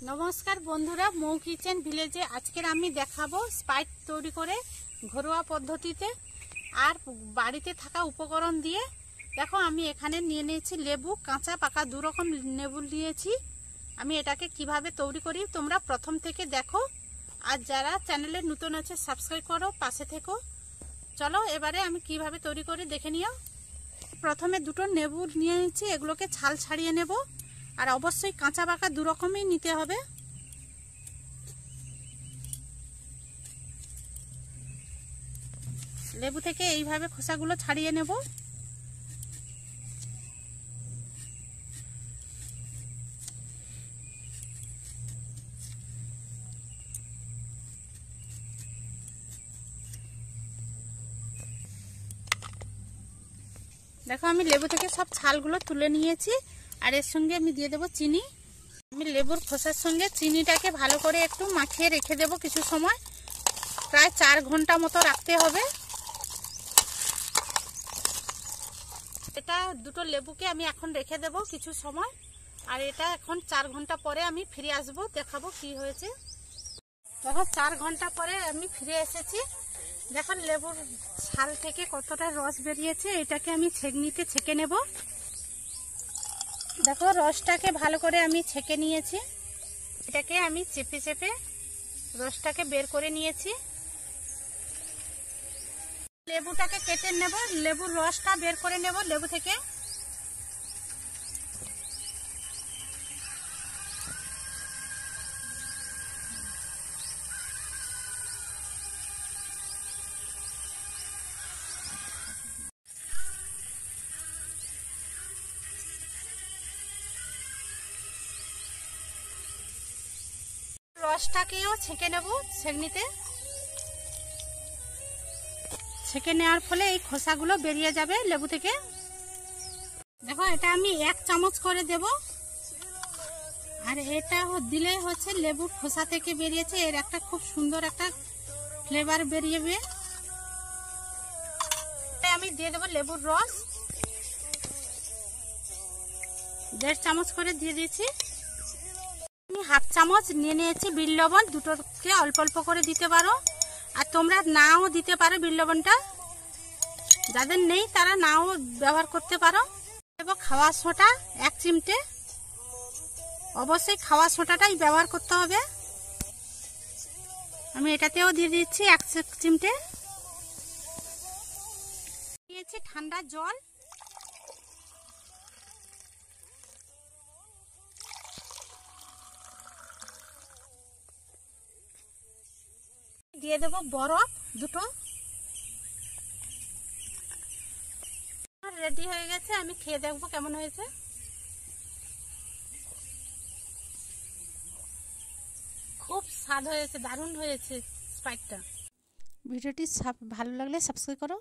नमस्कार बंधुरा मौ किचेन ভিলেজে আজকের আমি দেখাবো স্প্রাইট তৈরি করে ঘরোয়া পদ্ধতিতে আর বাড়িতে থাকা উপকরণ দিয়ে। দেখো আমি এখানে নিয়ে নিয়েছি লেবু, কাঁচা পাকা দু রকম লেবু নিয়েছি। আমি এটাকে কিভাবে তৈরি করি তোমরা প্রথম থেকে দেখো, আর যারা চ্যানেলে নতুন আছে সাবস্ক্রাইব করো, পাশে থেকো। চলো এবারে আমি কিভাবে তৈরি করি দেখে নিও। প্রথমে দুটো লেবু নিয়ে নিয়েছি, এগুলোকে ছাল ছাড়িয়ে নেব। আর অবশ্যই কাঁচা পাকা দু রকমই নিতে হবে। লেবু থেকে এইভাবে খোসাগুলো ছাড়িয়ে নেব। দেখো আমি লেবু থেকে সব ছালগুলো তুলে নিয়েছি। আর এর সঙ্গে আমি দিয়ে দেবো চিনি। আমি লেবুর খোসার সঙ্গে চিনিটাকে ভালো করে একটু মাখিয়ে রেখে দেব কিছু সময়, প্রায় 4 ঘন্টা মতো রাখতে হবে। এটা দুটো লেবুকে আমি এখন রেখে দেব কিছু সময়, আর এটা এখন 4 ঘন্টা পরে আমি ফিরে আসবো, দেখাবো কি হয়েছে। দেখো 4 ঘন্টা পরে আমি ফিরে এসেছি। দেখো লেবুর ছাল থেকে কতটা রস বেরিয়েছে, এটাকে আমি ছেঁকনিতে ছেঁকে নেব। দেখো রসটাকে ভালো করে আমি ছেঁকে নিয়েছি। এটাকে আমি চেপে চেপে রসটাকে বের করে নিয়েছি। লেবুটাকে কেটে নেব, লেবুর রসটা বের করে নেব লেবু থেকে। রসটাকেও ছেঁকে নেব ছেঁকনিতে। ছেঁকে নেওয়ার ফলে এই খোসাগুলো বেরিয়ে যাবে লেবু থেকে। দেখো এটা আমি 1 চামচ করে দেব। আর এটা দিলে হচ্ছে লেবুর খোসা থেকে বেরিয়েছে, এর একটা খুব সুন্দর একটা ফ্লেভার বেরিয়েবে। আমি দিয়ে দেবো লেবুর রস 1.5 চামচ করে দিয়ে দিয়েছি। আমি 1/2 চামচ নিয়ে নিয়েছি বিট লবণ, দুটোকে অল্প অল্প করে দিতে পারো। আর তোমরা নাও দিতে পারো বিট লবণটা, যাদের নেই তারা নাও ব্যবহার করতে পারো। দেবো খাওয়া সোডা 1 চিমটে, অবশ্যই খাওয়া সোডাটাই ব্যবহার করতে হবে। আমি এটাতেও দিয়ে দিচ্ছি 1 চিমটে। দিয়েছি ঠান্ডা জল। দিয়ে দেবো বরফ দুটো। রেডি হয়ে গেছে, আমি খেয়ে দেখবো কেমন হয়েছে। খুব স্বাদ হয়েছে, দারুণ হয়েছে স্প্রাইটটা। ভিডিওটি ভালো লাগলে সাবস্ক্রাইব করো।